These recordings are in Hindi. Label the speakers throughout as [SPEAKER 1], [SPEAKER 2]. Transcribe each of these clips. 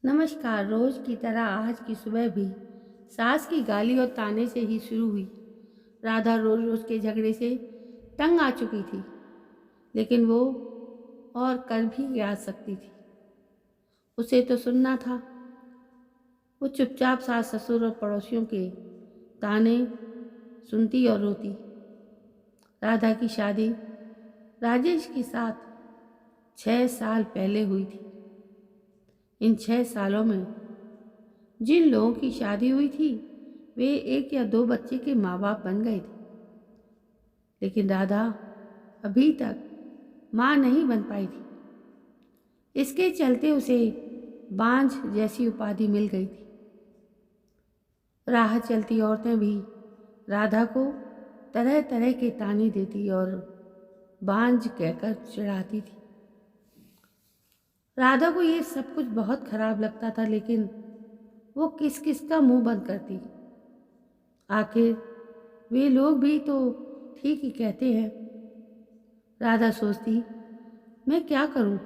[SPEAKER 1] नमस्कार। रोज की तरह आज की सुबह भी सास की गाली और ताने से ही शुरू हुई। राधा रोज रोज के झगड़े से तंग आ चुकी थी, लेकिन वो और कर भी क्या सकती थी। उसे तो सुनना था। वो चुपचाप सास ससुर और पड़ोसियों के ताने सुनती और रोती। राधा की शादी राजेश के साथ 6 साल पहले हुई थी। इन 6 सालों में जिन लोगों की शादी हुई थी वे एक या दो बच्चे के माँ बाप बन गए थे, लेकिन राधा अभी तक माँ नहीं बन पाई थी। इसके चलते उसे बांझ जैसी उपाधि मिल गई थी। राह चलती औरतें भी राधा को तरह तरह के ताने देती और बांझ कहकर चिढ़ाती थी। राधा को ये सब कुछ बहुत खराब लगता था, लेकिन वो किस किस का मुंह बंद करती। आखिर वे लोग भी तो ठीक ही कहते हैं। राधा सोचती, मैं क्या करूं?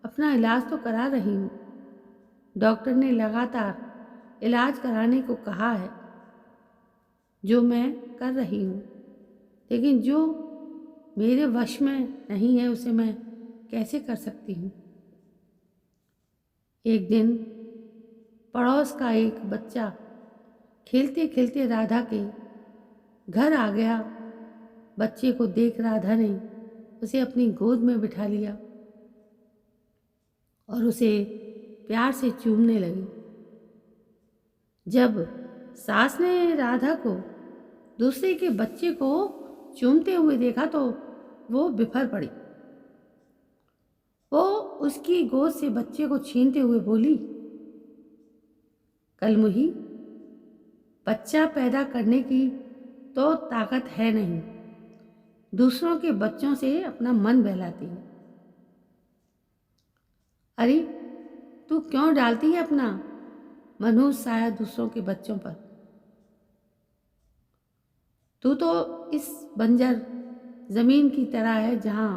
[SPEAKER 1] अपना इलाज तो करा रही हूं। डॉक्टर ने लगातार इलाज कराने को कहा है, जो मैं कर रही हूं, लेकिन जो मेरे वश में नहीं है उसे मैं कैसे कर सकती हूँ। एक दिन पड़ोस का एक बच्चा खेलते खेलते राधा के घर आ गया। बच्चे को देख राधा ने उसे अपनी गोद में बिठा लिया और उसे प्यार से चूमने लगी। जब सास ने राधा को दूसरे के बच्चे को चूमते हुए देखा तो वो बिफर पड़ी। वो उसकी गोद से बच्चे को छीनते हुए बोली, कलमुही, बच्चा पैदा करने की तो ताकत है नहीं, दूसरों के बच्चों से अपना मन बहलाती है। अरे तू क्यों डालती है अपना मनहूस साया दूसरों के बच्चों पर? तू तो इस बंजर जमीन की तरह है जहां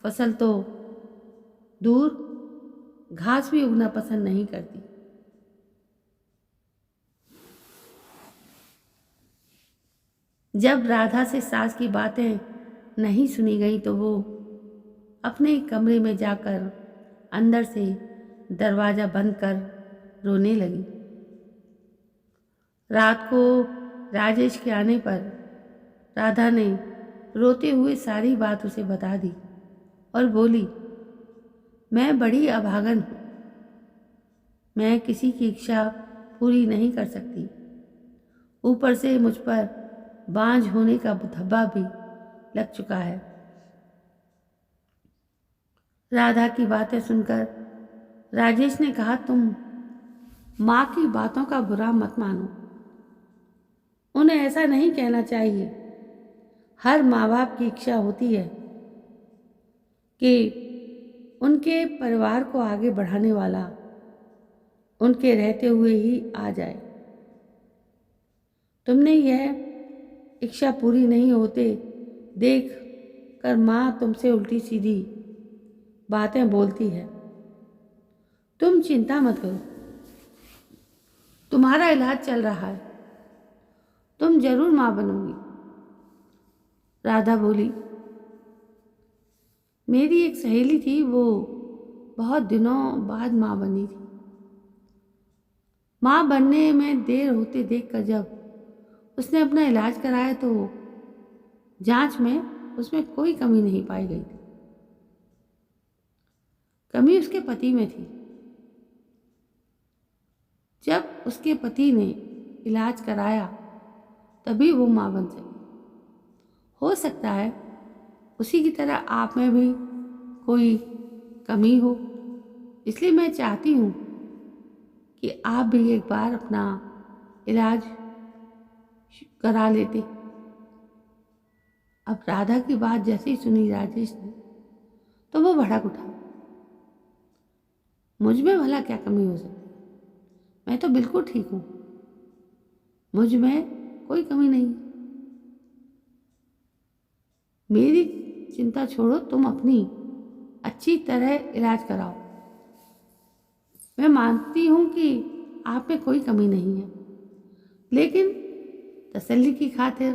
[SPEAKER 1] फसल तो दूर घास भी उगना पसंद नहीं करती। जब राधा से सास की बातें नहीं सुनी गई तो वो अपने कमरे में जाकर अंदर से दरवाजा बंद कर रोने लगी। रात को राजेश के आने पर राधा ने रोते हुए सारी बात उसे बता दी और बोली, मैं बड़ी अभागन हूँ। मैं किसी की इच्छा पूरी नहीं कर सकती। ऊपर से मुझ पर बांझ होने का धब्बा भी लग चुका है। राधा की बातें सुनकर राजेश ने कहा, तुम माँ की बातों का बुरा मत मानो। उन्हें ऐसा नहीं कहना चाहिए। हर माँ बाप की इच्छा होती है कि उनके परिवार को आगे बढ़ाने वाला उनके रहते हुए ही आ जाए। तुमने यह इच्छा पूरी नहीं होते देख कर माँ तुमसे उल्टी सीधी बातें बोलती है। तुम चिंता मत करो, तुम्हारा इलाज चल रहा है, तुम जरूर माँ बनोगी। राधा बोली, मेरी एक सहेली थी, वो बहुत दिनों बाद माँ बनी थी। माँ बनने में देर होते देखकर जब उसने अपना इलाज कराया तो जांच में उसमें कोई कमी नहीं पाई गई थी। कमी उसके पति में थी। जब उसके पति ने इलाज कराया तभी वो माँ बन सकी। हो सकता है उसी की तरह आप में भी कोई कमी हो, इसलिए मैं चाहती हूँ कि आप भी एक बार अपना इलाज करा लेते। अब राधा की बात जैसे ही सुनी राजेश ने तो वो भड़क उठा। मुझ में भला क्या कमी हो सकती है? मैं तो बिल्कुल ठीक हूँ, मुझ में कोई कमी नहीं। मेरी चिंता छोड़ो, तुम अपनी अच्छी तरह इलाज कराओ। मैं मानती हूँ कि आप में कोई कमी नहीं है, लेकिन तसल्ली की खातिर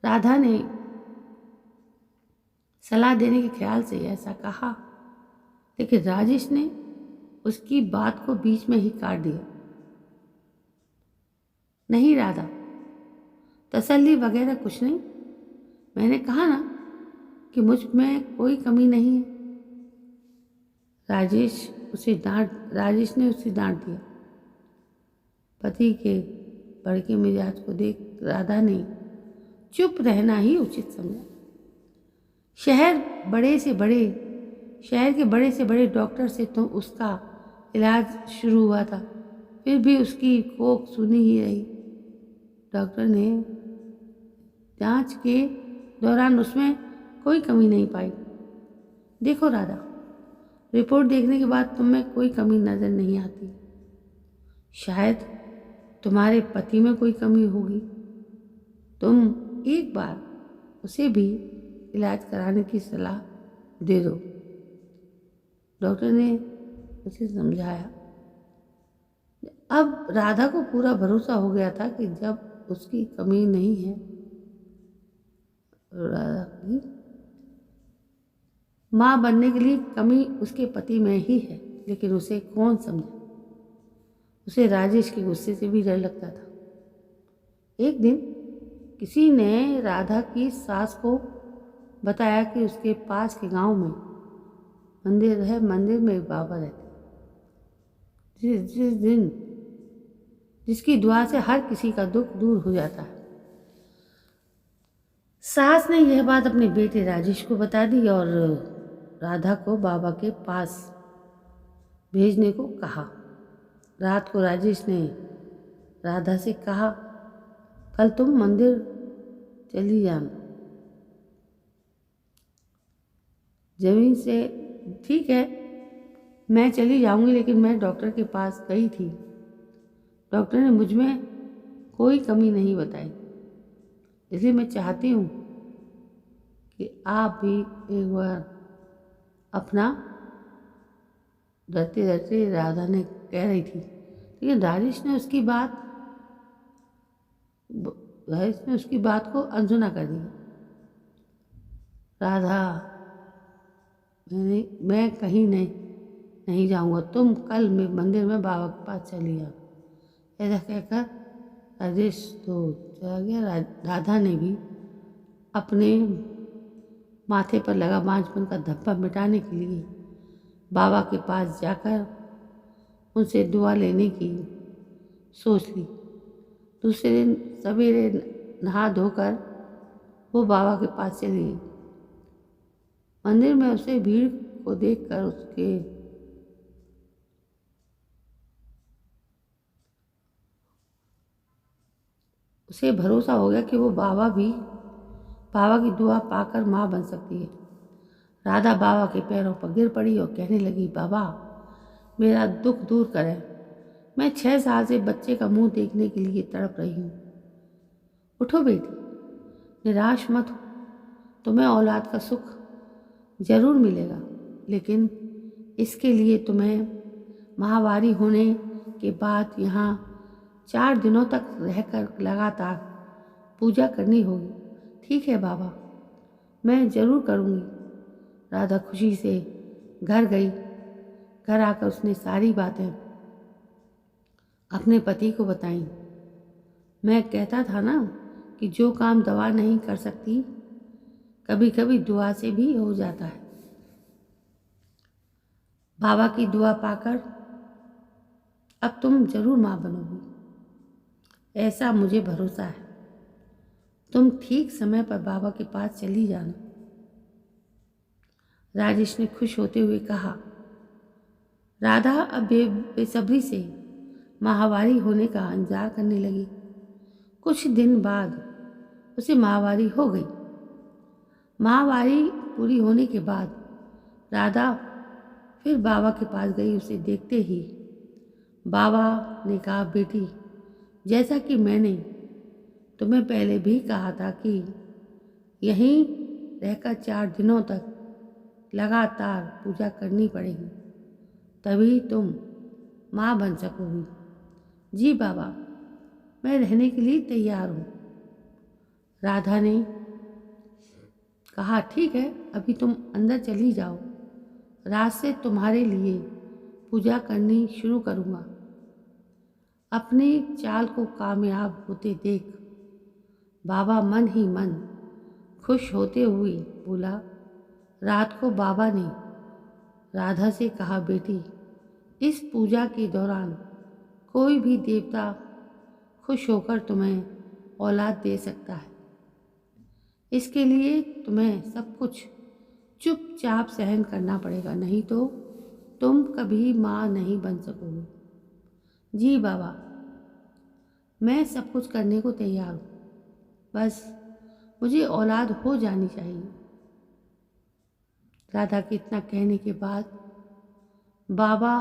[SPEAKER 1] राधा ने सलाह देने के ख्याल से ऐसा कहा, लेकिन राजेश ने उसकी बात को बीच में ही काट दिया। नहीं राधा, तसल्ली वगैरह कुछ नहीं। मैंने कहा ना कि मुझ में कोई कमी नहीं है। राजेश ने उसे डांट दिया। पति के भड़के मिजाज को देख राधा ने चुप रहना ही उचित समझा। शहर के बड़े से बड़े डॉक्टर से तो उसका इलाज शुरू हुआ था, फिर भी उसकी कोख सुनी ही रही। डॉक्टर ने जांच के दौरान उसमें कोई कमी नहीं पाई। देखो राधा, रिपोर्ट देखने के बाद तुम में कोई कमी नजर नहीं आती। शायद तुम्हारे पति में कोई कमी होगी। तुम एक बार उसे भी इलाज कराने की सलाह दे दो। डॉक्टर ने उसे समझाया। अब राधा को पूरा भरोसा हो गया था कि जब उसकी कमी नहीं है, राधा की माँ बनने के लिए कमी उसके पति में ही है, लेकिन उसे कौन समझे। उसे राजेश के गुस्से से भी डर लगता था। एक दिन किसी ने राधा की सास को बताया कि उसके पास के गांव में मंदिर है, मंदिर में एक बाबा रहते जिसकी दुआ से हर किसी का दुख दूर हो जाता है। सास ने यह बात अपने बेटे राजेश को बता दी और राधा को बाबा के पास भेजने को कहा। रात को राजेश ने राधा से कहा, कल तुम मंदिर चली जाना। जमीन से ठीक है, मैं चली जाऊंगी, लेकिन मैं डॉक्टर के पास गई थी। डॉक्टर ने मुझ में कोई कमी नहीं बताई, इसलिए मैं चाहती हूँ कि आप भी एक बार अपना डरते डरते राधा ने कह रही थी, लेकिन राजेश ने उसकी बात को अनसुना कर दिया। राधा, मैं कहीं नहीं जाऊंगा, तुम कल मंदिर में बाबा के पास चली जाओ। ऐसा कहकर राजेश तो चला गया। राधा ने भी अपने माथे पर लगा बांझपन का धब्बा मिटाने के लिए बाबा के पास जाकर उनसे दुआ लेने की सोच ली। दूसरे दिन सवेरे नहा धोकर वो बाबा के पास चली गई। मंदिर में उसे भीड़ को देखकर उसे भरोसा हो गया कि वो बाबा की दुआ पाकर माँ बन सकती है। राधा बाबा के पैरों पर गिर पड़ी और कहने लगी, बाबा मेरा दुख दूर करें। मैं 6 साल से बच्चे का मुंह देखने के लिए तड़प रही हूँ। उठो बेटी, निराश मत हो। तुम्हें औलाद का सुख जरूर मिलेगा, लेकिन इसके लिए तुम्हें माहवारी होने के बाद यहाँ 4 दिनों तक रहकर लगातार पूजा करनी होगी। ठीक है बाबा, मैं जरूर करूँगी। राधा खुशी से घर गई। घर आकर उसने सारी बातें अपने पति को बताई। मैं कहता था ना कि जो काम दवा नहीं कर सकती, कभी कभी दुआ से भी हो जाता है। बाबा की दुआ पाकर अब तुम जरूर माँ बनोगी, ऐसा मुझे भरोसा है। तुम ठीक समय पर बाबा के पास चली जाना। राजेश ने खुश होते हुए कहा। राधा अब बेसब्री से माहवारी होने का इंतजार करने लगी। कुछ दिन बाद उसे माहवारी हो गई। माहवारी पूरी होने के बाद राधा फिर बाबा के पास गई। उसे देखते ही बाबा ने कहा, बेटी, जैसा कि मैंने तुम्हें पहले भी कहा था कि यहीं रहकर 4 दिनों तक लगातार पूजा करनी पड़ेगी। तभी तुम माँ बन सकोगी। जी बाबा, मैं रहने के लिए तैयार हूँ। राधा ने कहा, ठीक है, अभी तुम अंदर चली जाओ। रात से तुम्हारे लिए पूजा करनी शुरू करूँगा। अपनी चाल को कामयाब होते देख बाबा मन ही मन खुश होते हुए बोला। रात को बाबा ने राधा से कहा, बेटी, इस पूजा के दौरान कोई भी देवता खुश होकर तुम्हें औलाद दे सकता है। इसके लिए तुम्हें सब कुछ चुपचाप सहन करना पड़ेगा, नहीं तो तुम कभी माँ नहीं बन सकोगे। जी बाबा, मैं सब कुछ करने को तैयार हूँ, बस मुझे औलाद हो जानी चाहिए। राधा के इतना कहने के बाद बाबा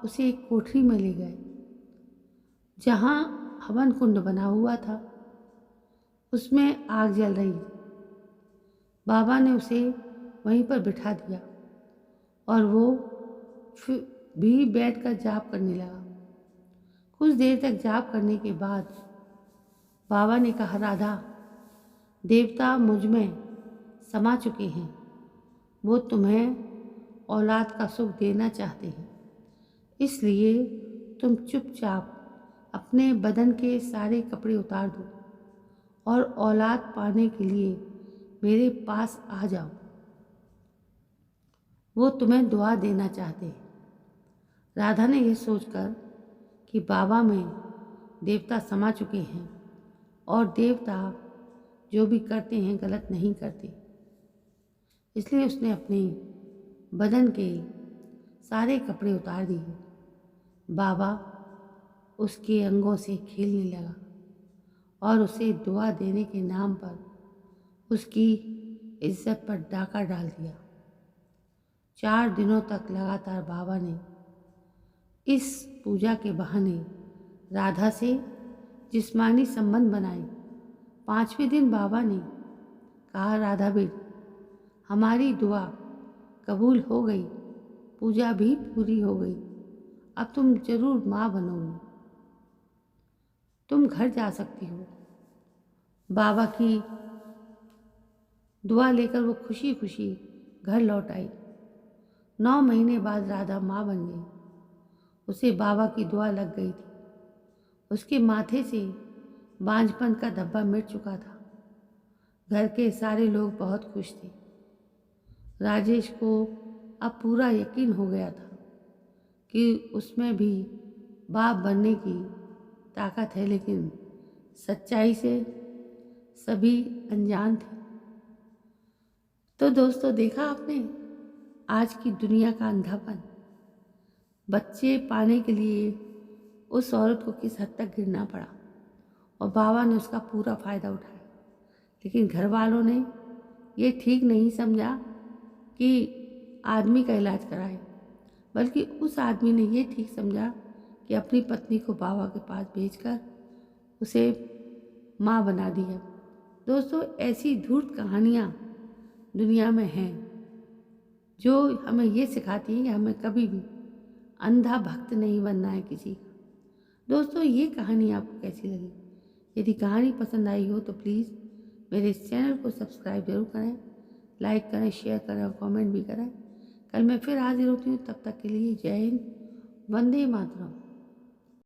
[SPEAKER 1] उसे एक कोठरी में ले गए जहाँ हवन कुंड बना हुआ था। उसमें आग जल रही थी। बाबा ने उसे वहीं पर बिठा दिया और वो फिर भी बैठकर जाप करने लगा। कुछ देर तक जाप करने के बाद बाबा ने कहा, राधा, देवता मुझ में समा चुके हैं। वो तुम्हें औलाद का सुख देना चाहते हैं। इसलिए तुम चुपचाप अपने बदन के सारे कपड़े उतार दो और औलाद पाने के लिए मेरे पास आ जाओ। वो तुम्हें दुआ देना चाहते हैं। राधा ने यह सोचकर कि बाबा में देवता समा चुके हैं और देवता जो भी करते हैं गलत नहीं करते, इसलिए उसने अपने बदन के सारे कपड़े उतार दिए। बाबा उसके अंगों से खेलने लगा और उसे दुआ देने के नाम पर उसकी इज्जत पर डाका डाल दिया। 4 दिनों तक लगातार बाबा ने इस पूजा के बहाने राधा से जिस्मानी संबंध बनाए। 5वें दिन बाबा ने कहा, राधा बेटी, हमारी दुआ कबूल हो गई, पूजा भी पूरी हो गई। अब तुम जरूर माँ बनोगी। तुम घर जा सकती हो। बाबा की दुआ लेकर वो खुशी खुशी घर लौट आई। 9 महीने बाद राधा माँ बन गई। उसे बाबा की दुआ लग गई थी। उसके माथे से बांझपन का धब्बा मिट चुका था। घर के सारे लोग बहुत खुश थे। राजेश को अब पूरा यकीन हो गया था कि उसमें भी बाप बनने की ताकत है, लेकिन सच्चाई से सभी अनजान थे। तो दोस्तों, देखा आपने आज की दुनिया का अंधापन। बच्चे पाने के लिए उस औरत को किस हद तक गिरना पड़ा और बाबा ने उसका पूरा फ़ायदा उठाया। लेकिन घर वालों ने ये ठीक नहीं समझा कि आदमी का इलाज कराए, बल्कि उस आदमी ने ये ठीक समझा कि अपनी पत्नी को बाबा के पास भेजकर उसे माँ बना दिया। दोस्तों, ऐसी धूर्त कहानियाँ दुनिया में हैं जो हमें ये सिखाती हैं कि हमें कभी भी अंधा भक्त नहीं बनना है किसी का। दोस्तों, ये कहानी आपको कैसी लगी? यदि कहानी पसंद आई हो तो प्लीज़ मेरे इस चैनल को सब्सक्राइब जरूर करें, लाइक करें, शेयर करें और कमेंट भी करें। कल मैं फिर हाजिर होती हूँ। तब तक के लिए जय हिंद, वंदे मातरम।